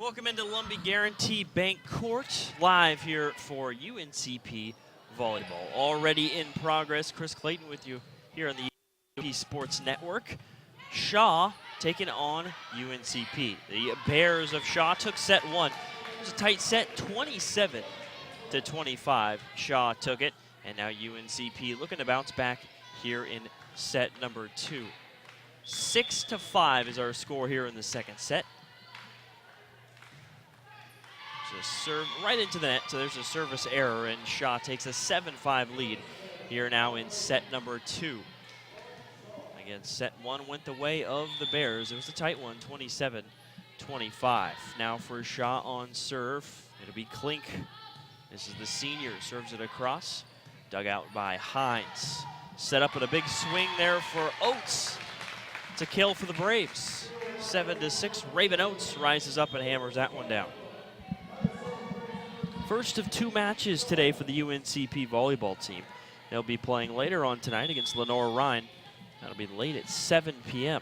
Welcome into Lumbee Guarantee Bank Court, live here for UNCP Volleyball. Already in progress, Chris Clayton with you here on the UNCP Sports Network. Shaw taking on UNCP. The Bears of Shaw took set one. It was a tight set, 27-25. Shaw took it, and now UNCP looking to bounce back here in set number two. 6-5 is our score here in the second set. Just serve right into the net, so there's a service error, and Shaw takes a 7-5 lead here now in set number two. Again, set one went the way of the Bears. It was a tight one, 27-25. Now for Shaw on serve, it'll be Klink. This is the senior, serves it across. Dug out by Hines. Set up with a big swing there for Oates. It's a kill for the Braves. 7-6, Raven Oates rises up and hammers that one down. First of two matches today for the UNCP volleyball team. They'll be playing later on tonight against Lenore Rhine. That'll be late at 7 p.m.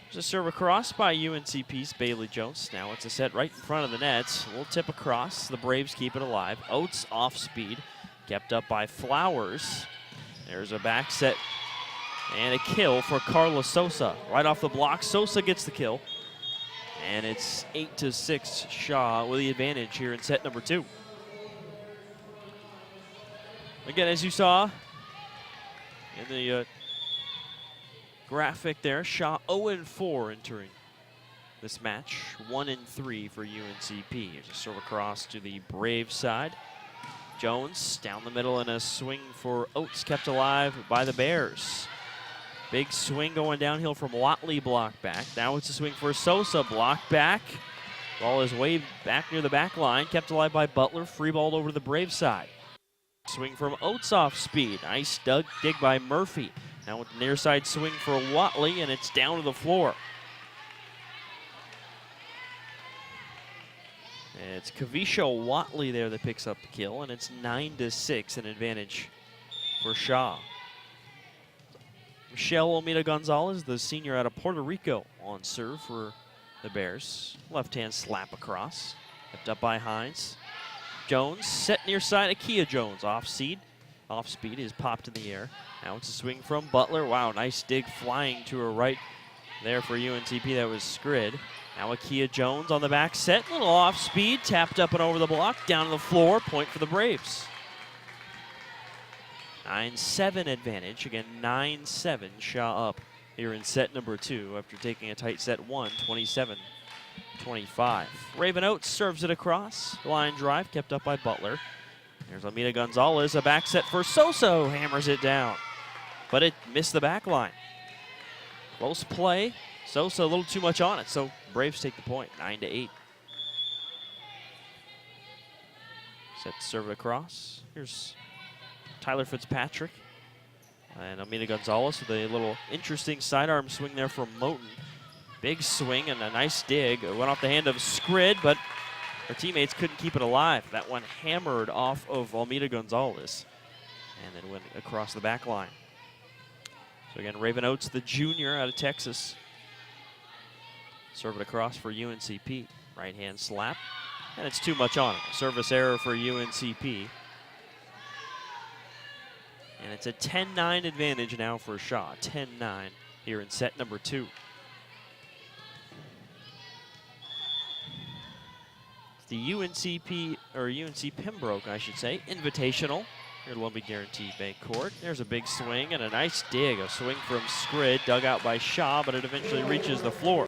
There's a serve across by UNCP's Bailey Jones. Now it's a set right in front of the nets. A little tip across. The Braves keep it alive. Oates off speed. Kept up by Flowers. There's a back set and a kill for Carla Sosa. Right off the block, Sosa gets the kill. And it's 8-6 Shaw with the advantage here in set number two. Again, as you saw in the graphic there, Shaw 0-4 entering this match. 1-3 for UNCP. Here's a serve across to the Brave side. Jones down the middle and a swing for Oates, kept alive by the Bears. Big swing going downhill from Watley, blocked back. Now it's a swing for Sosa, blocked back. Ball is way back near the back line, kept alive by Butler, free balled over to the Brave side. Swing from Oates off speed. Nice dig by Murphy. Now with the near side swing for Watley, and it's down to the floor. And it's Kavisha Watley there that picks up the kill, and it's 9-6, an advantage for Shaw. Michelle Almeida Gonzalez, the senior out of Puerto Rico, on serve for the Bears. Left-hand slap across. Kept up by Hines. Jones set near side. Akia Jones off speed is popped in the air. Now it's a swing from Butler. Wow, nice dig flying to her right there for UNCP. That was Skrid. Now Akia Jones on the back set. Little off speed, tapped up and over the block, down to the floor. Point for the Braves. 9-7 advantage. Again, 9-7 Shaw up here in set number two after taking a tight set one, 27-25. Raven Oates serves it across. Line drive kept up by Butler. There's Almeida Gonzalez, a back set for Sosa, hammers it down. But it missed the back line. Close play. Sosa a little too much on it, so Braves take the point, 9-8. Set to serve it across. Here's Tyler Fitzpatrick and Almeida Gonzalez with a little interesting sidearm swing there from Moten. Big swing and a nice dig. It went off the hand of Skrid, but her teammates couldn't keep it alive. That one hammered off of Almeida Gonzalez and then went across the back line. So again, Raven Oates, the junior out of Texas. Serve it across for UNCP. Right hand slap, and it's too much on it. Service error for UNCP. And it's a 10-9 advantage now for Shaw. 10-9 here in set number two. It's the UNCP, or UNC Pembroke, I should say, Invitational here at Lumbee Guarantee Bank Court. There's a big swing and a nice dig. A swing from Skrid, dug out by Shaw, but it eventually reaches the floor.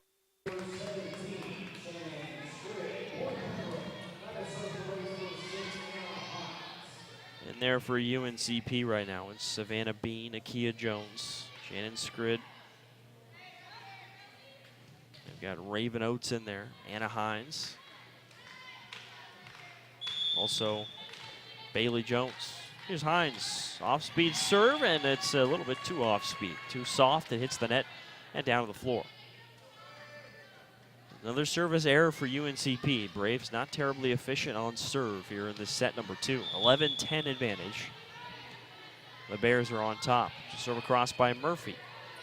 There for UNCP right now. It's Savannah Bean, Akia Jones, Shannon Skrid. They've got Raven Oates in there, Anna Hines. Also Bailey Jones. Here's Hines, off-speed serve, and it's a little bit too off-speed, too soft. It hits the net and down to the floor. Another service error for UNCP. Braves not terribly efficient on serve here in this set number two. 11-10 advantage. The Bears are on top. Serve across by Murphy.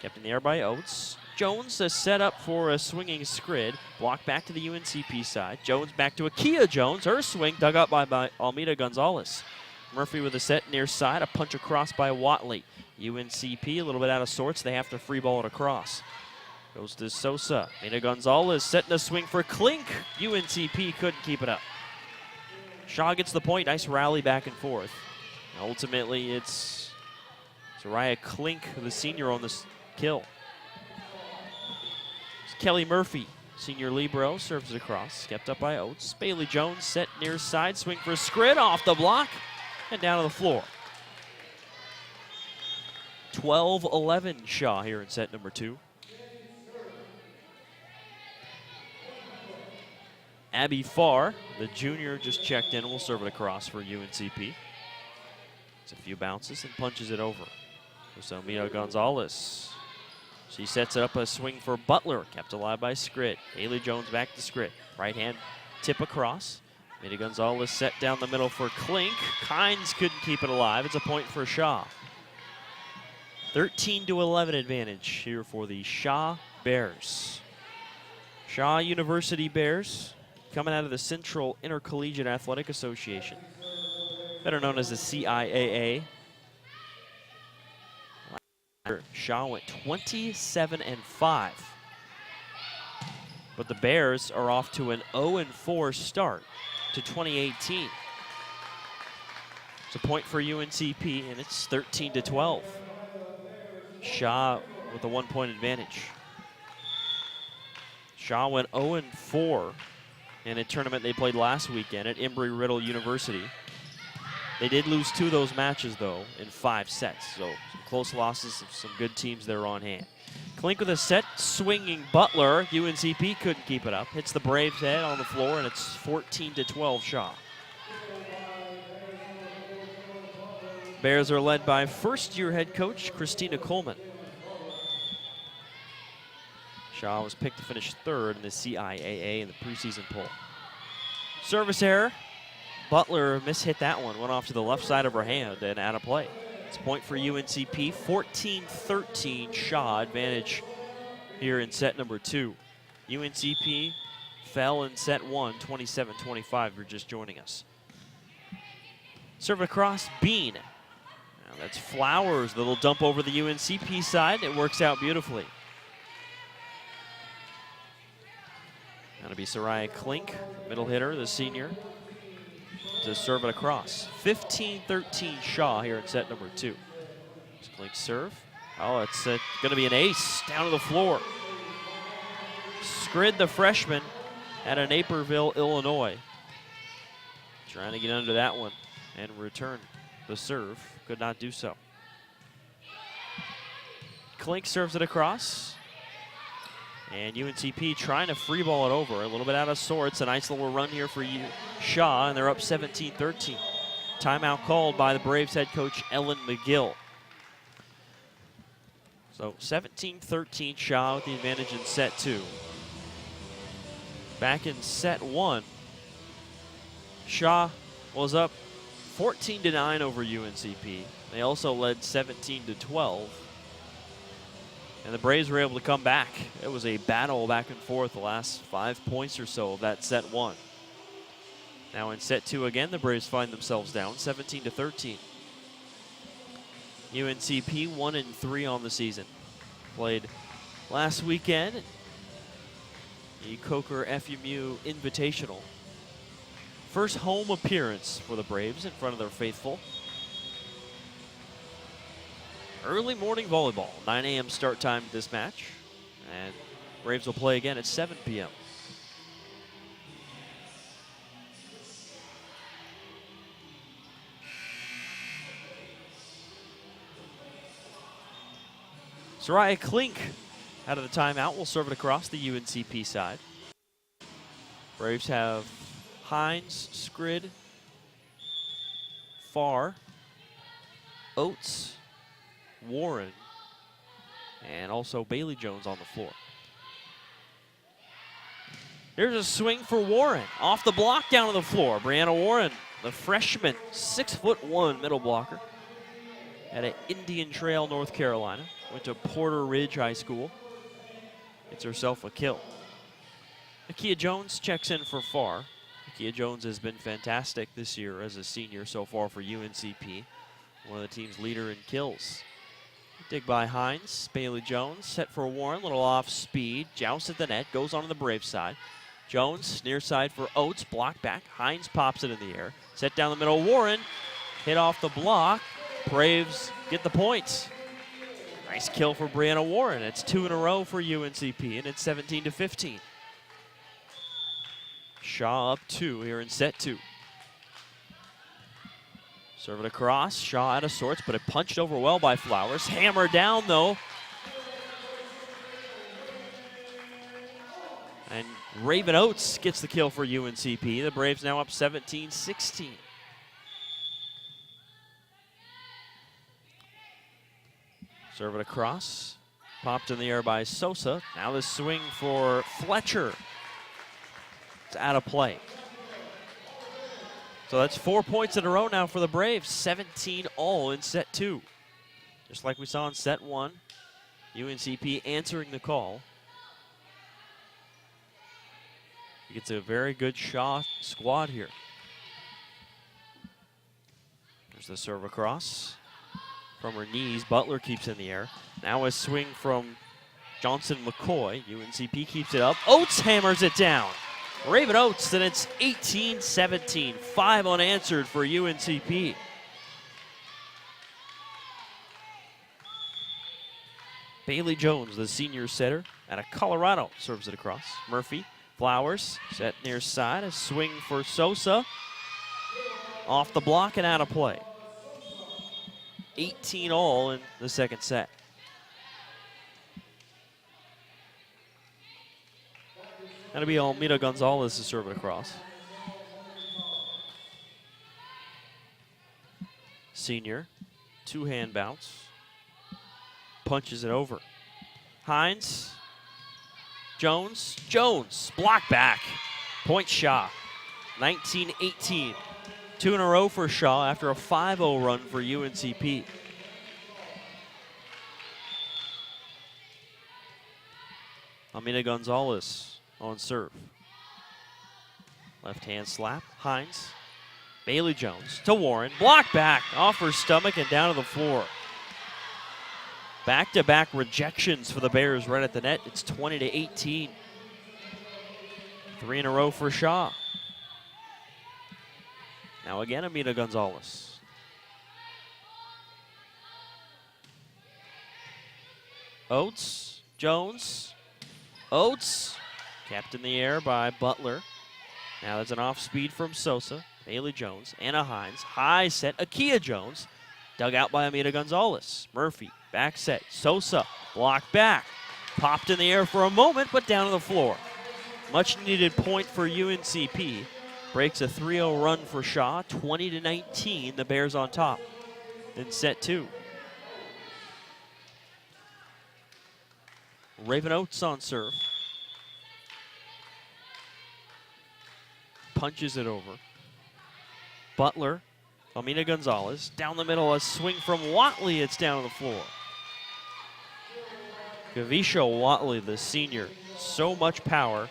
Kept in the air by Oates. Jones is set up for a swinging scrid. Block back to the UNCP side. Jones back to Akia Jones. Her swing dug up by Almeida Gonzalez. Murphy with a set near side. A punch across by Watley. UNCP a little bit out of sorts. They have to free ball it across. Goes to Sosa. Almeida Gonzalez setting a swing for Klink. UNCP couldn't keep it up. Shaw gets the point. Nice rally back and forth. And ultimately, it's Zariah Klink, the senior, on this kill. Kelly Murphy, senior libero, serves it across. Kept up by Oates. Bailey Jones set near side. Swing for a scrid off the block and down to the floor. 12-11 Shaw here in set number 2. Abby Farr, the junior, just checked in. Will serve it across for UNCP. It's a few bounces and punches it over. So Almeida Gonzalez. She sets up a swing for Butler, kept alive by Scrid. Haley Jones back to Scrid. Right hand tip across. Almeida Gonzalez set down the middle for Klink. Kynes couldn't keep it alive. It's a point for Shaw. 13-11 advantage here for the Shaw Bears. Shaw University Bears coming out of the Central Intercollegiate Athletic Association, better known as the CIAA. Shaw went 27-5. But the Bears are off to an 0-4 start to 2018. It's a point for UNCP, and it's 13-12. Shaw with a 1-point advantage. Shaw went 0-4 in a tournament they played last weekend at Embry-Riddle University. They did lose 2 of those matches, though, in 5 sets. So some close losses, some good teams there on hand. Klink with a set, swinging Butler. UNCP couldn't keep it up. Hits the Braves' head on the floor, and it's 14-12 Shaw. Bears are led by first-year head coach Christina Coleman. Shaw was picked to finish 3rd in the CIAA in the preseason poll. Service error. Butler mishit that one, went off to the left side of her hand and out of play. It's a point for UNCP, 14-13 Shaw advantage here in set number 2. UNCP fell in set 1, 27-25, if you're just joining us. Serve across, Bean. Now that's Flowers, the little dump over the UNCP side. It works out beautifully. That'll be Zariah Klink, middle hitter, the senior, to serve it across. 15-13 Shaw here in set number 2. Klink's serve. Oh, it's going to be an ace down to the floor. Scrid, the freshman, out of Naperville, Illinois. Trying to get under that one and return the serve. Could not do so. Klink serves it across. And UNCP trying to free ball it over. A little bit out of sorts. A nice little run here for Shaw, and they're up 17-13. Timeout called by the Braves head coach Ellen McGill. So 17-13 Shaw with the advantage in set 2. Back in set 1, Shaw was up 14-9 over UNCP. They also led 17-12. And the Braves were able to come back. It was a battle back and forth the last 5 points or so of that set 1. Now in set 2 again, the Braves find themselves down 17-13. UNCP 1-3 on the season. Played last weekend, the Coker FUMU Invitational. First home appearance for the Braves in front of their faithful. Early morning volleyball, 9 a.m. start time this match. And Braves will play again at 7 p.m. Zariah Klink out of the timeout will serve it across the UNCP side. Braves have Hines, Scrid, Farr, Oates, Warren, and also Bailey Jones on the floor. There's a swing for Warren. Off the block, down to the floor. Brianna Warren, the freshman, 6'1" middle blocker at Indian Trail, North Carolina. Went to Porter Ridge High School. gets herself a kill. Nakia Jones checks in for Farr. Nakia Jones has been fantastic this year as a senior so far for UNCP. One of the team's leader in kills. Dig by Hines. Bailey Jones set for Warren. Little off speed. Joust at the net. Goes on to the Brave side. Jones near side for Oates. Block back. Hines pops it in the air. Set down the middle. Warren hit off the block. Braves get the points. Nice kill for Brianna Warren. It's 2 in a row for UNCP, and it's 17-15. Shaw up 2 here in set 2. Serve it across. Shaw out of sorts, but it punched over well by Flowers. Hammer down, though. And Raven Oates gets the kill for UNCP. The Braves now up 17-16. Serve it across. Popped in the air by Sosa. Now the swing for Fletcher. It's out of play. So that's 4 points in a row now for the Braves. 17 all in set 2. Just like we saw in set 1. UNCP answering the call. It's a very good Shaw squad here. There's the serve across. From her knees, Butler keeps in the air. Now a swing from Johnson McCoy. UNCP keeps it up. Oates hammers it down. Raven Oates, and it's 18-17. 5 unanswered for UNCP. Bailey Jones, the senior setter out of Colorado, serves it across. Murphy, Flowers, set near side. A swing for Sosa. Off the block and out of play. 18 all in the second set. That'll be Almeda Gonzalez to serve it across. Senior, 2-hand bounce. Punches it over. Hines. Jones. Jones, block back. Point Shaw. 19-18. 2 in a row for Shaw after a 5-0 run for UNCP. Almeda Gonzalez on serve. Left hand slap. Hines. Bailey Jones to Warren. Block back off her stomach and down to the floor. Back-to-back rejections for the Bears right at the net. It's 20-18. 3 in a row for Shaw. Now again, Almeda Gonzalez. Oates, Jones, Oates, kept in the air by Butler. Now there's an off speed from Sosa, Bailey Jones, Anna Hines, high set, Akia Jones, dug out by Almeda Gonzalez. Murphy, back set, Sosa, blocked back, popped in the air for a moment, but down to the floor. Much needed point for UNCP. Breaks a 3-0 run for Shaw, 20-19. The Bears on top in set 2. Raven Oates on serve. Punches it over. Butler, Almeda Gonzalez, down the middle, a swing from Watley. It's down to the floor. Kavisha Watley, the senior, so much power.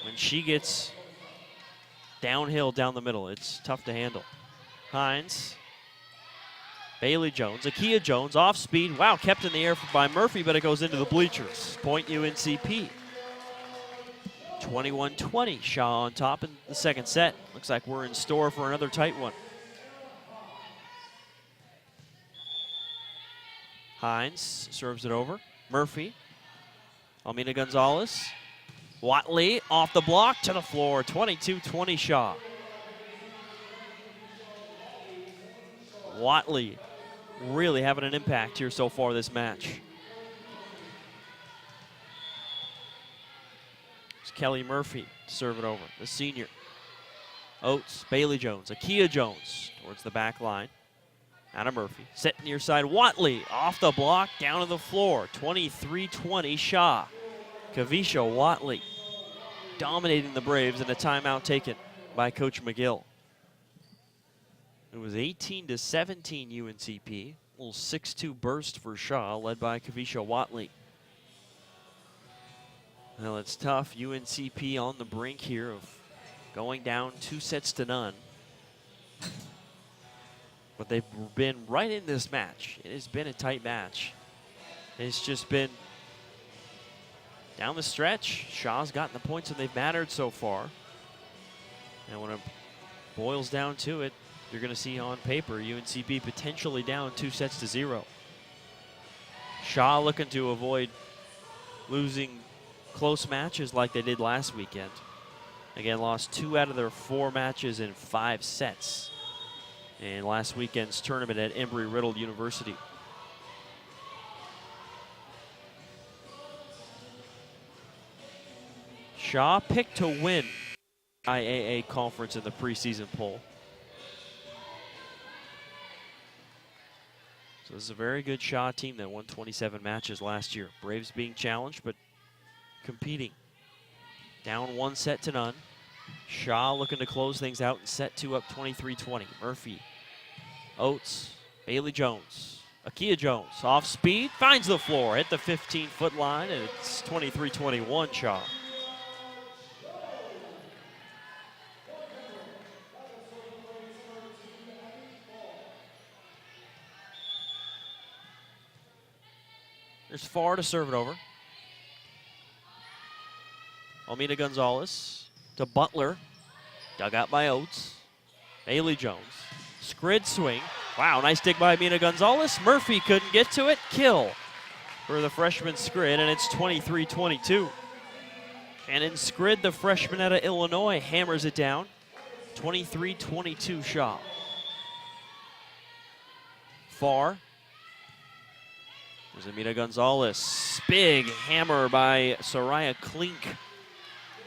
When she gets downhill down the middle, it's tough to handle. Hines, Bailey Jones, Akia Jones, off speed. Wow, kept in the air by Murphy, but it goes into the bleachers. Point UNCP. 21-20, Shaw on top in the second set. Looks like we're in store for another tight one. Hines serves it over. Murphy, Almeda Gonzalez. Watley off the block to the floor, 22-20 Shaw. Watley really having an impact here so far this match. It's Kelly Murphy to serve it over, the senior. Oates, Bailey Jones, Akia Jones towards the back line. Anna Murphy, set near side, Watley off the block, down to the floor, 23-20 Shaw. Kavisha Watley dominating the Braves in a timeout taken by Coach McGill. It was 18-17 UNCP. A little 6-2 burst for Shaw, led by Kavisha Watley. Well, it's tough. UNCP on the brink here of going down 2-0. But they've been right in this match. It has been a tight match. It's just been down the stretch. Shaw's gotten the points and they've mattered so far. And when it boils down to it, you're going to see on paper UNCP potentially down 2-0. Shaw looking to avoid losing close matches like they did last weekend. Again, lost 2 out of their 4 matches in 5 sets in last weekend's tournament at Embry-Riddle University. Shaw picked to win IAA conference in the preseason poll. So this is a very good Shaw team that won 27 matches last year. Braves being challenged, but competing. Down 1-0. Shaw looking to close things out in set 2 up 23-20. Murphy, Oates, Bailey Jones, Akia Jones off speed, finds the floor, hit the 15-foot line, and it's 23-21 Shaw. There's Farr to serve it over. Almeida Gonzalez to Butler. Dug out by Oates. Bailey Jones. Scrid swing. Wow, nice dig by Almeida Gonzalez. Murphy couldn't get to it. Kill for the freshman Scrid, and it's 23-22. And in Scrid, the freshman out of Illinois, hammers it down. 23-22 Shaw. Farr. There's Amina Gonzalez. Big hammer by Soraya Klink.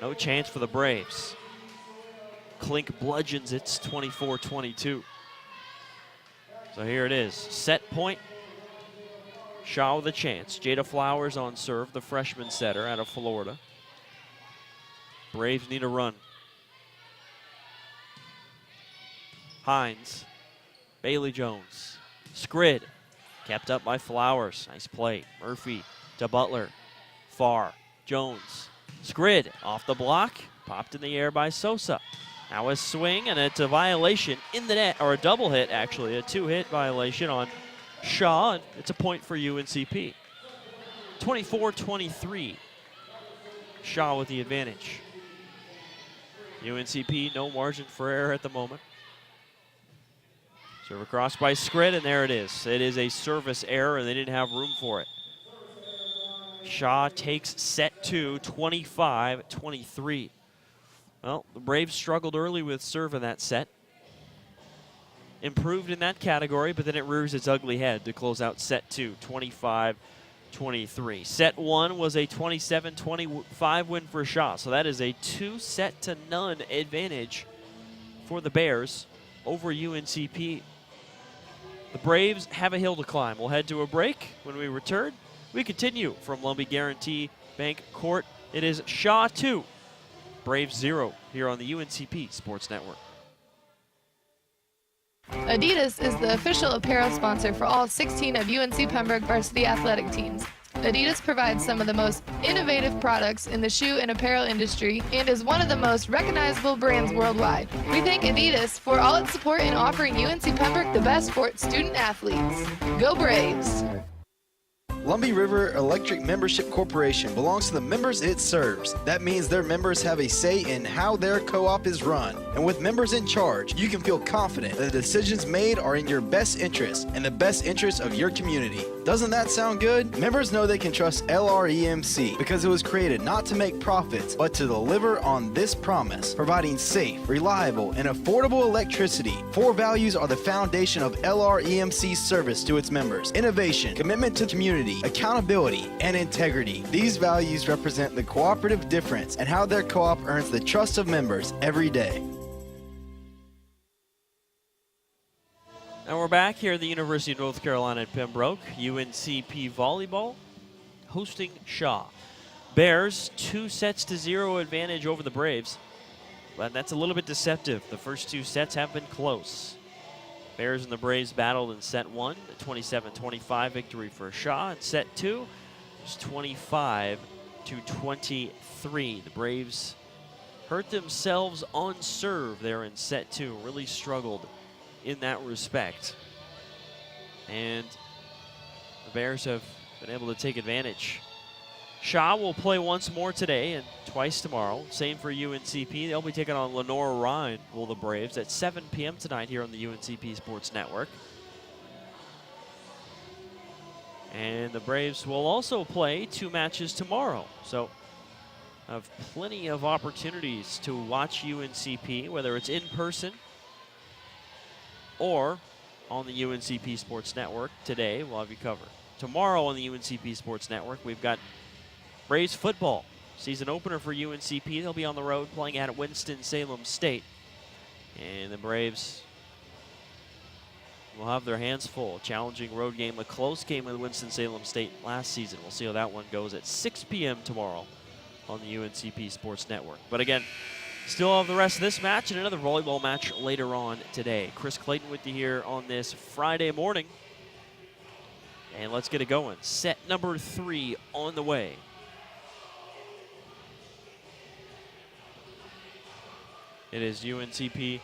No chance for the Braves. Klink bludgeons it, 24-22. So here it is. Set point. Shaw with a chance. Jada Flowers on serve, the freshman setter out of Florida. Braves need a run. Hines. Bailey Jones. Scrid. Kept up by Flowers. Nice play. Murphy to Butler. Farr. Jones. Scrid off the block. Popped in the air by Sosa. Now a swing, and it's a violation in the net, or a double hit, actually. A 2-hit violation on Shaw. And it's a point for UNCP. 24-23. Shaw with the advantage. UNCP, no margin for error at the moment. Serve across by Scrid, and there it is. It is a service error, and they didn't have room for it. Shaw takes set 2, 25-23. Well, the Braves struggled early with serve in that set. Improved in that category, but then it rears its ugly head to close out set 2, 25-23. Set 1 was a 27-25 win for Shaw, so that is a 2-0 advantage for the Bears over UNCP. The Braves have a hill to climb. We'll head to a break. When we return, we continue from Lumbee Guarantee Bank Court. It is Shaw 2, Braves 0 here on the UNCP Sports Network. Adidas is the official apparel sponsor for all 16 of UNC Pembroke varsity athletic teams. Adidas provides some of the most innovative products in the shoe and apparel industry and is one of the most recognizable brands worldwide. We thank Adidas for all its support in offering UNC Pembroke the best for its student athletes. Go Braves! Lumbee River Electric Membership Corporation belongs to the members it serves. That means their members have a say in how their co-op is run. And with members in charge, you can feel confident that the decisions made are in your best interest and the best interest of your community. Doesn't that sound good? Members know they can trust LREMC because it was created not to make profits, but to deliver on this promise, providing safe, reliable, and affordable electricity. 4 values are the foundation of LREMC's service to its members: innovation, commitment to community, accountability, and integrity. These values represent the cooperative difference and how their co-op earns the trust of members every day. And we're back here at the University of North Carolina at Pembroke. UNCP Volleyball hosting Shaw. Bears 2-0 advantage over the Braves. But that's a little bit deceptive. The first 2 sets have been close. Bears and the Braves battled in set 1, a 27-25 victory for Shaw. In set 2, it was 25-23 24-23. The Braves hurt themselves on serve there in set 2. Really struggled in that respect. And the Bears have been able to take advantage. Shaw will play once more today and twice tomorrow. Same for UNCP. They'll be taking on Lenore Rhine, will the Braves, at 7 p.m. tonight here on the UNCP Sports Network. And the Braves will also play 2 matches tomorrow. So have plenty of opportunities to watch UNCP, whether it's in person or on the UNCP Sports Network. Today, we'll have you covered. Tomorrow on the UNCP Sports Network, we've got Braves football. Season opener for UNCP. They'll be on the road playing at Winston-Salem State. And the Braves will have their hands full. Challenging road game, a close game with Winston-Salem State last season. We'll see how that one goes at 6 p.m. tomorrow on the UNCP Sports Network. But again, still have the rest of this match and another volleyball match later on today. Chris Clayton with you here on this Friday morning. And let's get it going. Set number 3 on the way. It is UNCP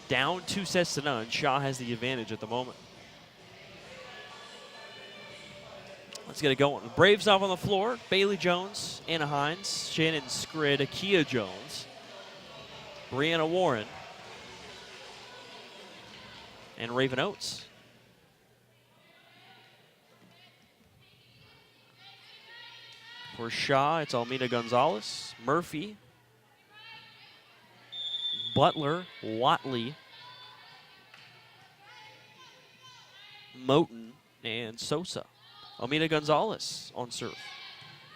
down 2-0. Shaw has the advantage at the moment. Let's get it going. The Braves off on the floor. Bailey Jones, Anna Hines, Shannon Skrid, Akia Jones, Brianna Warren, and Raven Oates. For Shaw, it's Almina Gonzalez, Murphy, Butler, Watley, Moten, and Sosa. Almina Gonzalez on serve.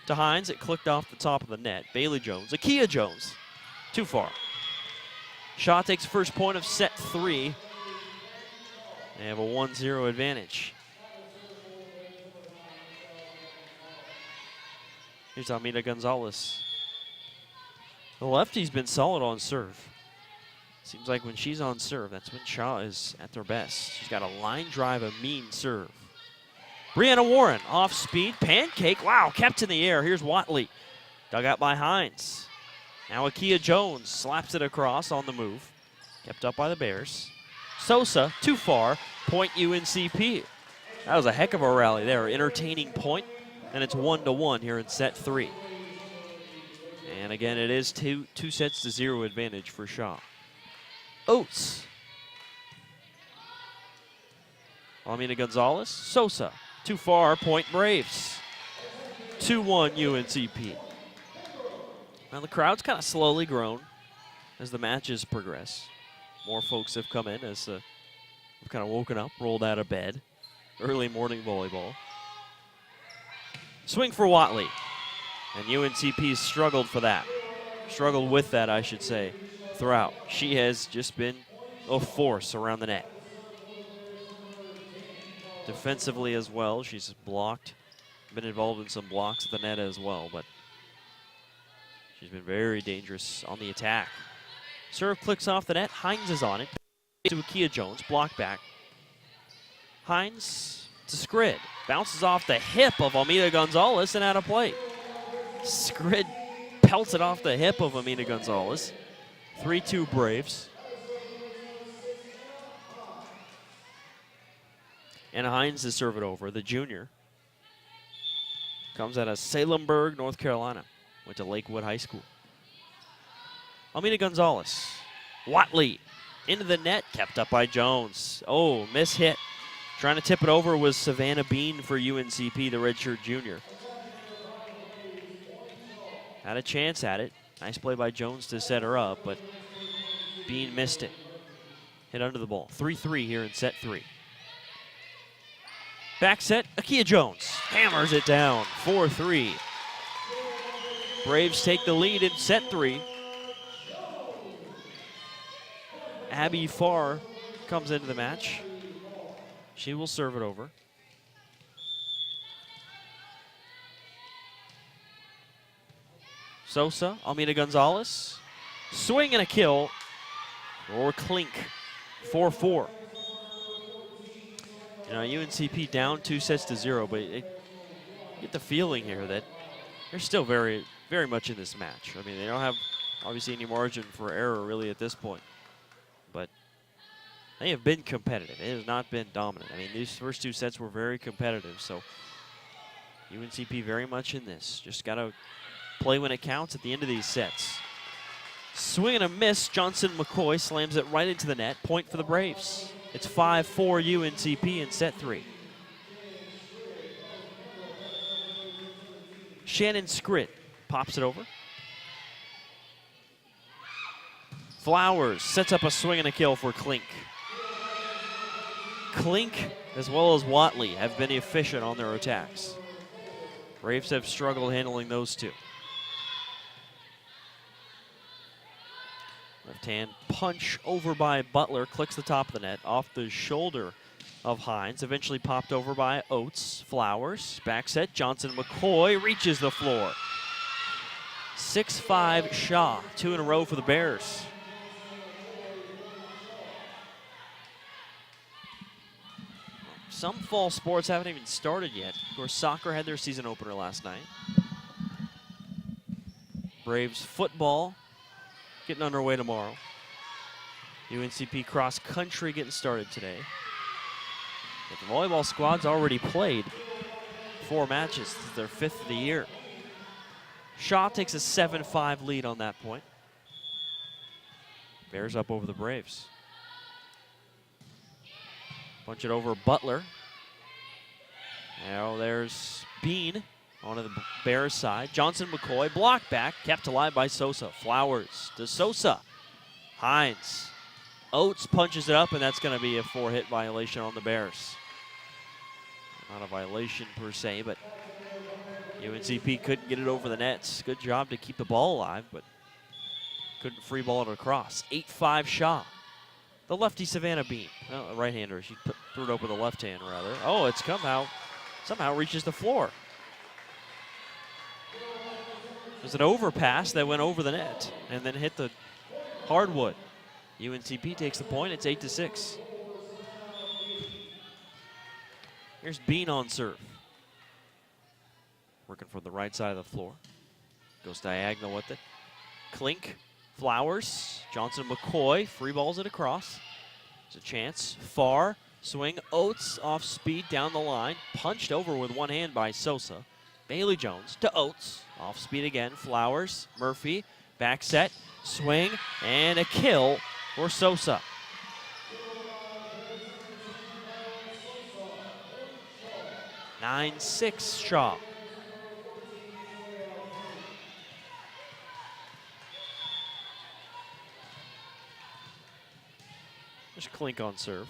To Hines, it clicked off the top of the net. Bailey Jones, Akia Jones, too far. Shaw takes first point of set 3. They have a 1-0 advantage. Here's Almina Gonzalez. The lefty's been solid on serve. Seems like when she's on serve, that's when Shaw is at their best. She's got a line drive, a mean serve. Brianna Warren, off speed, pancake, wow, kept in the air. Here's Watley, dug out by Hines. Now Akia Jones slaps it across on the move. Kept up by the Bears. Sosa, too far, point UNCP. That was a heck of a rally there, entertaining point, and it's 1-1 here in set 3. And again, it is 2-0 advantage for Shaw. Oates. Almina Gonzalez, Sosa. Too far, point Braves. 2-1 UNCP. Now the crowd's kind of slowly grown as the matches progress. More folks have come in as we've kind of woken up, rolled out of bed. Early morning volleyball. Swing for Watley. And UNCP struggled for that. Struggled with that, I should say, throughout. She has just been a force around the net. Defensively as well, she's blocked, been involved in some blocks at the net as well, but she's been very dangerous on the attack. Serve clicks off the net, Hines is on it. To Akia Jones, block back. Hines to Skrid, bounces off the hip of Almina Gonzalez and out of play. Skrid pelts it off the hip of Almina Gonzalez. 3-2 Braves. And Hines to serve it over, the junior. Comes out of Salemburg, North Carolina. Went to Lakewood High School. Almina Gonzalez. Watley into the net, kept up by Jones. Oh, miss hit. Trying to tip it over was Savannah Bean for UNCP, the redshirt junior. Had a chance at it. Nice play by Jones to set her up, but Bean missed it. Hit under the ball. 3-3 here in set 3. Back set, Akia Jones hammers it down, 4-3. Braves take the lead in set 3. Abby Farr comes into the match. She will serve it over. Sosa, Almina Gonzalez. Swing and a kill, or clink, 4-4. You know, UNCP down 2-0, but you get the feeling here that they're still very, very much in this match. I mean, they don't have obviously any margin for error really at this point, but they have been competitive. It has not been dominant. I mean, these first 2 sets were very competitive, so UNCP very much in this. Just got to play when it counts at the end of these sets. Swing and a miss. Johnson McCoy slams it right into the net. Point for the Braves. It's 5-4 UNCP in set 3. Shannon Skrit pops it over. Flowers sets up a swing and a kill for Klink. Klink as well as Watley have been efficient on their attacks. Braves have struggled handling those two. Left hand punch over by Butler, clicks the top of the net, off the shoulder of Hines, eventually popped over by Oates. Flowers, back set, Johnson McCoy reaches the floor. 6-5 Shaw, 2 in a row for the Bears. Some fall sports haven't even started yet. Of course, soccer had their season opener last night. Braves football getting underway tomorrow. UNCP cross country getting started today. But the volleyball squad's already played 4 matches. This is their 5th of the year. Shaw takes a 7-5 lead on that point. Bears up over the Braves. Punch it over Butler. Now there's Bean onto the Bears side. Johnson McCoy, block back, kept alive by Sosa. Flowers to Sosa. Hines. Oates punches it up, and that's going to be a 4-hit violation on the Bears. Not a violation per se, but UNCP couldn't get it over the nets. Good job to keep the ball alive, but couldn't free ball it across. 8-5 Shaw. The lefty Savannah Bean. Oh, a right-hander. She threw it up with a left hand, rather. Oh, it's somehow reaches the floor. There's an overpass that went over the net and then hit the hardwood. UNCP takes the point. It's 8-6. Here's Bean on serve. Working from the right side of the floor. Goes diagonal with it. Klink. Flowers. Johnson McCoy free balls it across. There's a chance. Far. Swing. Oates off speed down the line. Punched over with one hand by Sosa. Bailey Jones to Oates. Off speed again. Flowers. Murphy. Back set. Swing. And a kill for Sosa. (9-6) Shaw. There's Klink on serve.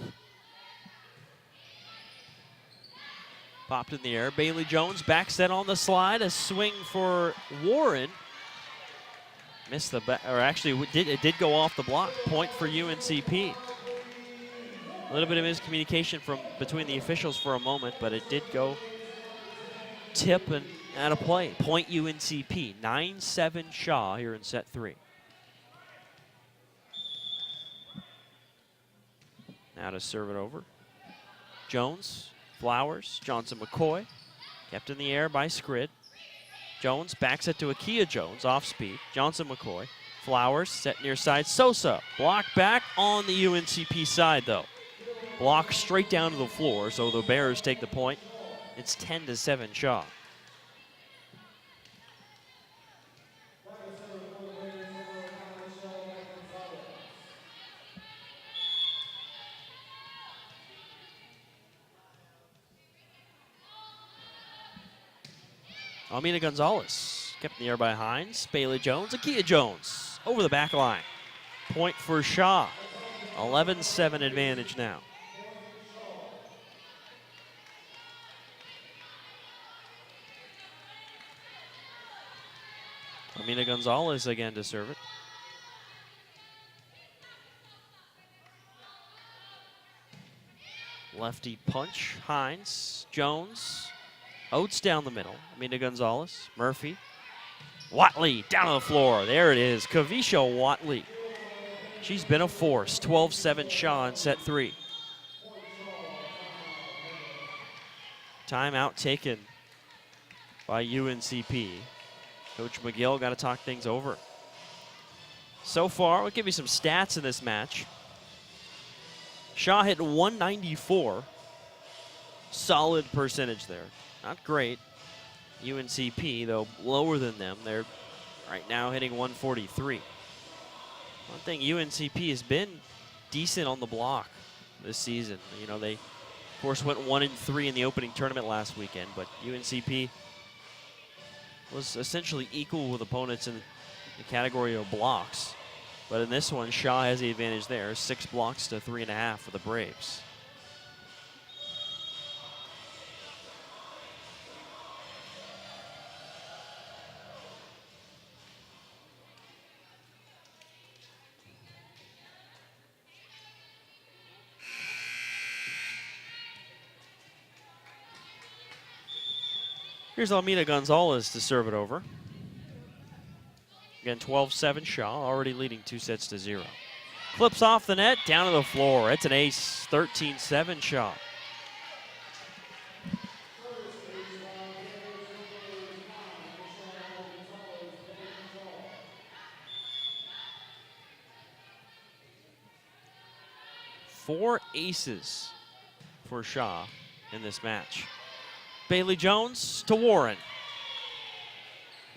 Popped in the air. Bailey Jones back set on the slide. A swing for Warren. Missed the back, or actually it did go off the block. Point for UNCP. A little bit of miscommunication between the officials for a moment, but it did go tip and out of play. Point UNCP. 9-7 Shaw here in set 3. Now to serve it over. Jones, Flowers, Johnson McCoy. Kept in the air by Skrid. Jones backs it to Akia Jones, off speed. Johnson McCoy. Flowers set near side. Sosa block back on the UNCP side though. Block straight down to the floor, so the Bears take the point. It's 10-7 Shaw. Almina Gonzalez kept in the air by Hines. Bailey Jones, Akia Jones over the back line. Point for Shaw. 11-7 advantage now. Almina Gonzalez again to serve it. Lefty punch, Hines, Jones. Oates down the middle. Amina Gonzalez, Murphy. Watley down on the floor. There it is. Kavisha Watley. She's been a force. 12-7 Shaw in set 3. Timeout taken by UNCP. Coach McGill got to talk things over. So far, we'll give you some stats in this match. Shaw hit 194. Solid percentage there. Not great. UNCP, though, lower than them. They're right now hitting 143. One thing, UNCP has been decent on the block this season. You know, they, of course, went 1-3 in the opening tournament last weekend, but UNCP was essentially equal with opponents in the category of blocks. But in this one, Shaw has the advantage there. 6 blocks to 3.5 for the Braves. Here's Almina Gonzalez to serve it over. Again, 12-7 Shaw, already leading 2-0. Flips off the net, down to the floor. It's an ace, 13-7 Shaw. Four aces for Shaw in this match. Bailey Jones to Warren.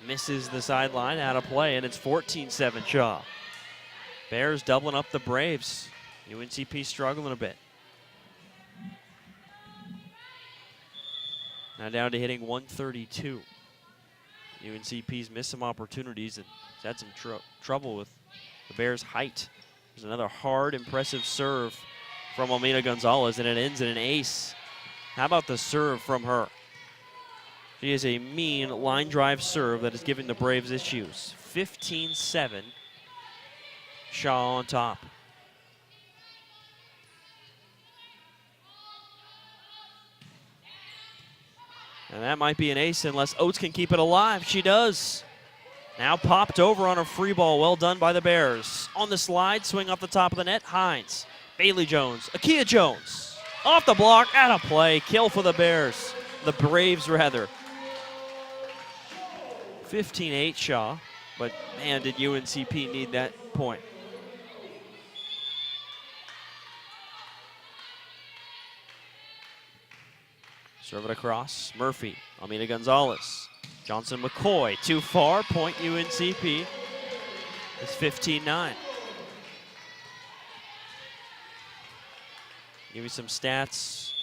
Misses the sideline, out of play, and it's 14-7 Shaw. Bears doubling up the Braves. UNCP struggling a bit. Now down to hitting 132. UNCP's missed some opportunities and has had some trouble with the Bears' height. There's another hard, impressive serve from Almina Gonzalez, and it ends in an ace. How about the serve from her? She is a mean line drive serve that is giving the Braves issues. 15-7, Shaw on top. And that might be an ace unless Oates can keep it alive. She does. Now popped over on a free ball. Well done by the Bears. On the slide, swing off the top of the net. Hines, Bailey Jones, Akia Jones. Off the block, out of play. Kill for the Bears. The Braves, rather. 15-8 Shaw, but man, did UNCP need that point. Serve it across, Murphy, Almina Gonzalez, Johnson McCoy, too far, point UNCP. It's 15-9. Give you some stats.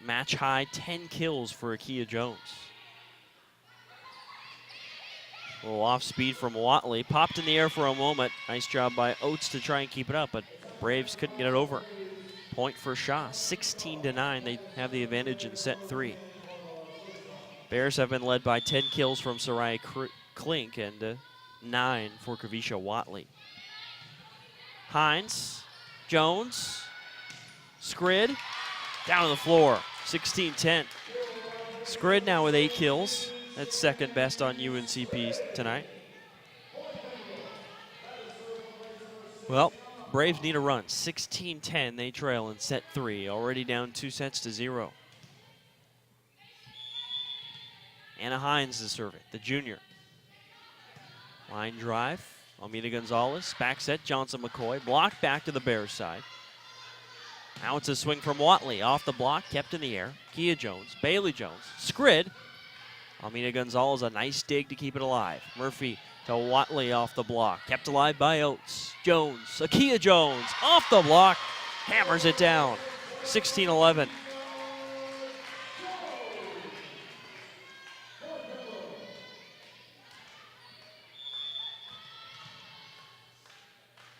Match high, 10 kills for Akia Jones. A little off speed from Watley. Popped in the air for a moment. Nice job by Oates to try and keep it up, but Braves couldn't get it over. Point for Shaw, 16-9. They have the advantage in set 3. Bears have been led by 10 kills from Sarai Klink and 9 for Kavisha Watley. Hines, Jones, Skrid, down to the floor, 16-10. Skrid now with 8 kills. That's second best on UNCP tonight. Well, Braves need a run. 16-10, they trail in set 3. Already down 2-0. Anna Hines to serve it, the junior. Line drive, Almina Gonzalez, back set, Johnson McCoy, blocked back to the Bears side. Now it's a swing from Watley, off the block, kept in the air. Kia Jones, Bailey Jones, Skrid. Almina Gonzalez, a nice dig to keep it alive. Murphy to Watley off the block. Kept alive by Oates. Jones, Akia Jones, off the block. Hammers it down. 16-11.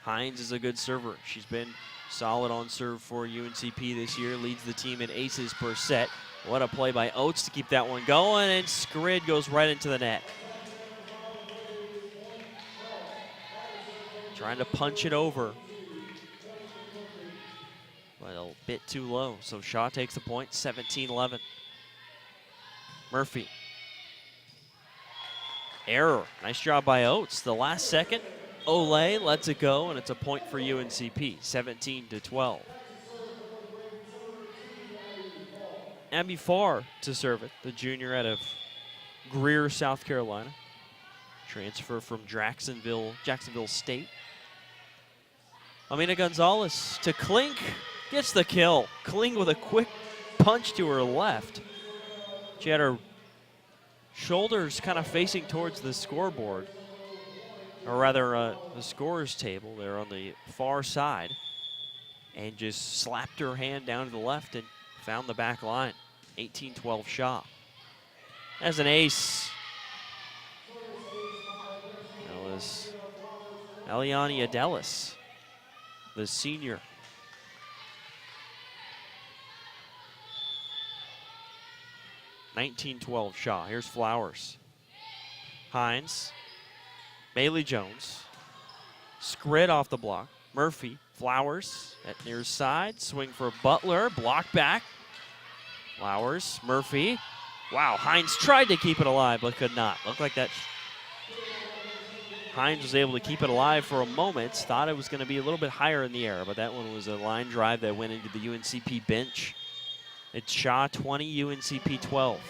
Hines is a good server. She's been solid on serve for UNCP this year. Leads the team in aces per set. What a play by Oates to keep that one going, and Skrid goes right into the net. Trying to punch it over, but a bit too low. So Shaw takes the point, 17-11. Murphy. Error. Nice job by Oates. The last second, Olay lets it go, and it's a point for UNCP, 17-12. Abby Farr to serve it, the junior out of Greer, South Carolina. Transfer from Jacksonville State. Amina Gonzalez to Klink, gets the kill. Klink with a quick punch to her left. She had her shoulders kind of facing towards the scoreboard, or rather the scorer's table there on the far side, and just slapped her hand down to the left and found the back line. 18-12 shot. As an ace. That was Eliani Adelis, the senior. (19-12) shot. Here's Flowers. Hines. Bailey Jones. Scrid off the block. Murphy. Flowers at near side. Swing for Butler. Block back. Flowers. Murphy. Wow, Hines tried to keep it alive but could not. Looked like that. Hines was able to keep it alive for a moment. Thought it was going to be a little bit higher in the air, but that one was a line drive that went into the UNCP bench. It's Shaw 20, UNCP 12.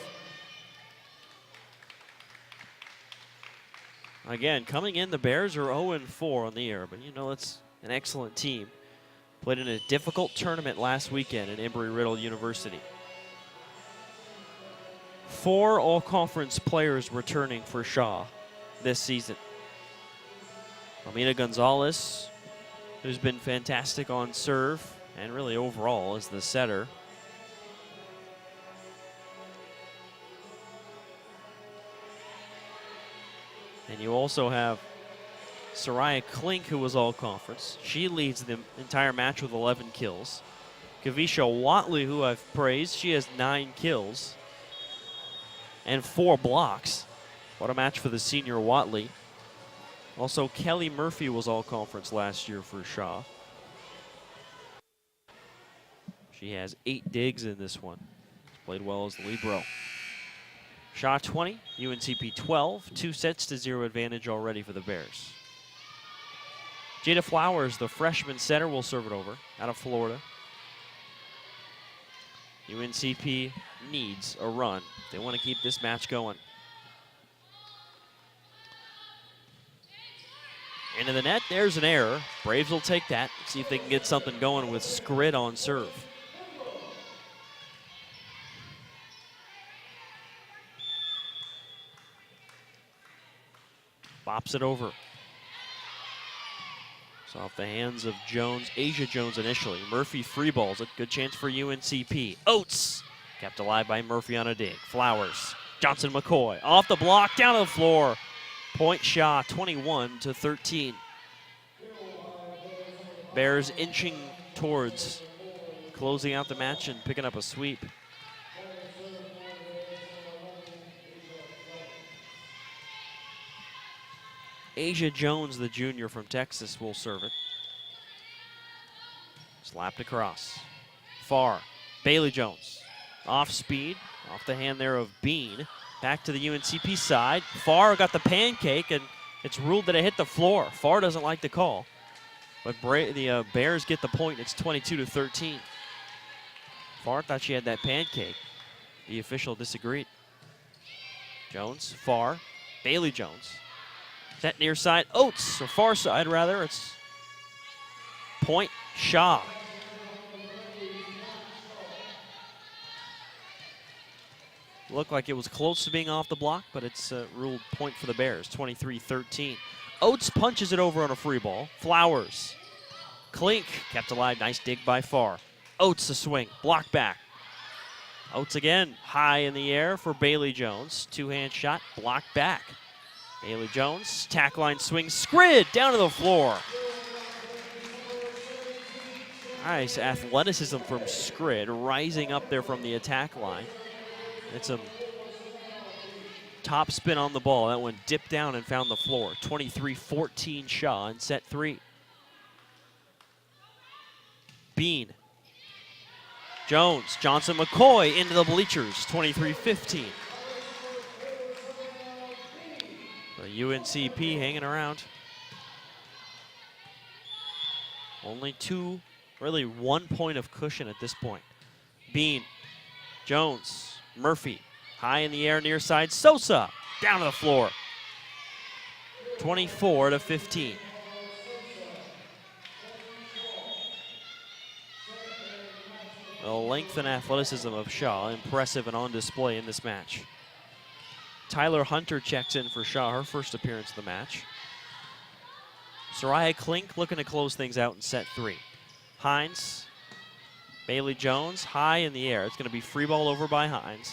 Again, coming in, the Bears are 0-4 on the air, but you know, it's an excellent team. Played in a difficult tournament last weekend at Embry-Riddle University. 4 all-conference players returning for Shaw this season. Amina Gonzalez, who's been fantastic on serve and really overall as the setter. And you also have Soraya Klink, who was all-conference. She leads the entire match with 11 kills. Kavisha Watley, who I've praised, she has 9 kills and 4 blocks. What a match for the senior Watley. Also, Kelly Murphy was all-conference last year for Shaw. She has 8 digs in this one. Played well as the libero. Shaw 20, UNCP 12. 2-0 advantage already for the Bears. Jada Flowers, the freshman setter, will serve it over out of Florida. UNCP needs a run. They want to keep this match going. Into the net, there's an error. Braves will take that, see if they can get something going with Scrid on serve. Bops it over. It's off the hands of Jones, Asia Jones initially. Murphy free balls it, good chance for UNCP. Oates, kept alive by Murphy on a dig. Flowers, Johnson McCoy, off the block, down to the floor. Point Shaw, 21-13. Bears inching towards closing out the match and picking up a sweep. Asia Jones, the junior from Texas, will serve it. Slapped across. Far. Bailey Jones. Off speed. Off the hand there of Bean. Back to the UNCP side. Farr got the pancake, and it's ruled that it hit the floor. Farr doesn't like the call. But the Bears get the point. It's 22-13. Farr thought she had that pancake. The official disagreed. Jones, Farr, Bailey Jones. Set near side, Oates, or far side rather. It's point Shaw. Looked like it was close to being off the block, but it's ruled point for the Bears, 23-13. Oates punches it over on a free ball. Flowers. Klink kept alive, nice dig by Farr. Oates a swing, block back. Oates again, high in the air for Bailey Jones. Two-hand shot, block back. Bailey Jones, tack line swing, Scrid down to the floor. Nice athleticism from Scrid, rising up there from the attack line. It's a top spin on the ball. That one dipped down and found the floor. 23-14 Shaw in set 3. Bean. Jones, Johnson McCoy into the bleachers, 23-15. UNCP hanging around. Only really 1 point of cushion at this point. Bean, Jones, Murphy, High in the air, near side, Sosa down to the floor. 24-15. The length and athleticism of Shaw, impressive and on display in this match. Tyler Hunter checks in for Shaw, her first appearance of the match. Soraya Klink looking to close things out in set 3. Hines, Bailey Jones, high in the air. It's going to be free ball over by Hines.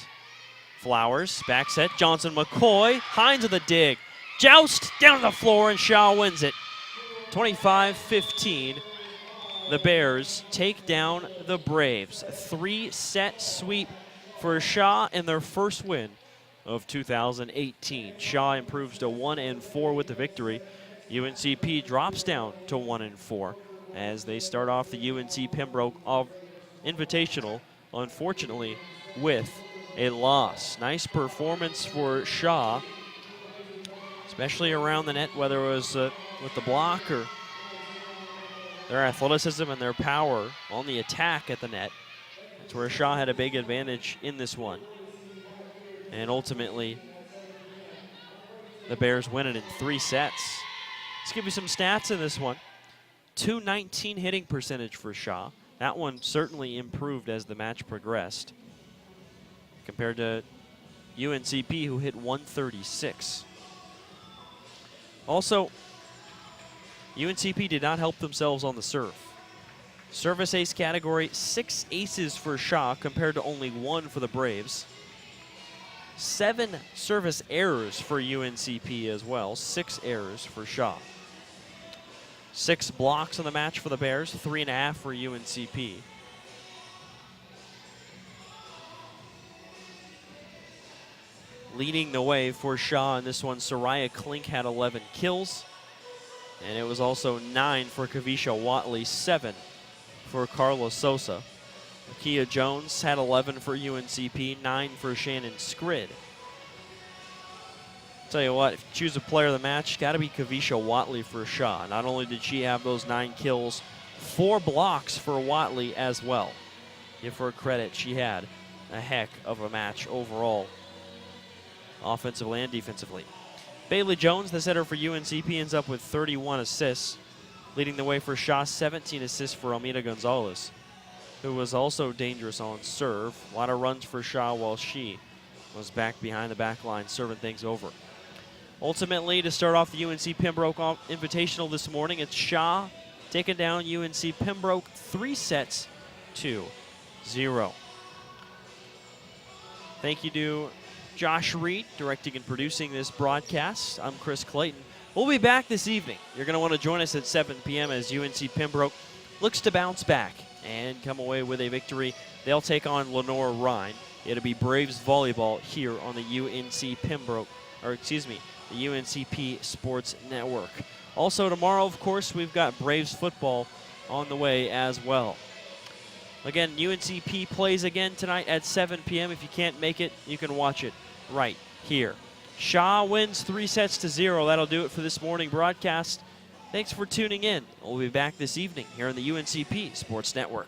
Flowers, back set, Johnson McCoy, Hines with a dig. Joust down to the floor, and Shaw wins it. 25-15. The Bears take down the Braves. A 3-set sweep for Shaw in their first win of 2018. Shaw improves to 1-4 with the victory. UNCP drops down to 1-4 as they start off the UNC Pembroke Invitational, unfortunately, with a loss. Nice performance for Shaw, especially around the net, whether it was with the block or their athleticism and their power on the attack at the net. That's where Shaw had a big advantage in this one. And ultimately, the Bears win it in 3 sets. Let's give you some stats in this one. .219 hitting percentage for Shaw. That one certainly improved as the match progressed compared to UNCP, who hit .136. Also, UNCP did not help themselves on the serve. Service ace category, 6 aces for Shaw compared to only 1 for the Braves. 7 service errors for UNCP as well, 6 errors for Shaw. 6 blocks on the match for the Bears, 3.5 for UNCP. Leading the way for Shaw in this one, Soraya Klink had 11 kills. And it was also 9 for Kavisha Watley, 7 for Carlos Sosa. Kia Jones had 11 for UNCP, 9 for Shannon Scrid. Tell you what, if you choose a player of the match, got to be Kavisha Watley for Shaw. Not only did she have those 9 kills, 4 blocks for Watley as well. Give her credit, she had a heck of a match overall, offensively and defensively. Bailey Jones, the setter for UNCP, ends up with 31 assists, leading the way for Shaw, 17 assists for Almida Gonzalez, who was also dangerous on serve. A lot of runs for Shaw while she was back behind the back line, serving things over. Ultimately, to start off the UNC Pembroke Invitational this morning, it's Shaw taking down UNC Pembroke 3-0. Thank you to Josh Reed, directing and producing this broadcast. I'm Chris Clayton. We'll be back this evening. You're going to want to join us at 7 p.m. as UNC Pembroke looks to bounce back and come away with a victory. They'll take on Lenore Rhine. It'll be Braves volleyball here on the UNC Pembroke, or excuse me, the UNCP Sports Network. Also tomorrow, of course, we've got Braves football on the way as well. Again, UNCP plays again tonight at 7 p.m. If you can't make it, you can watch it right here. Shaw wins 3-0. That'll do it for this morning broadcast. Thanks for tuning in. We'll be back this evening here on the UNCP Sports Network.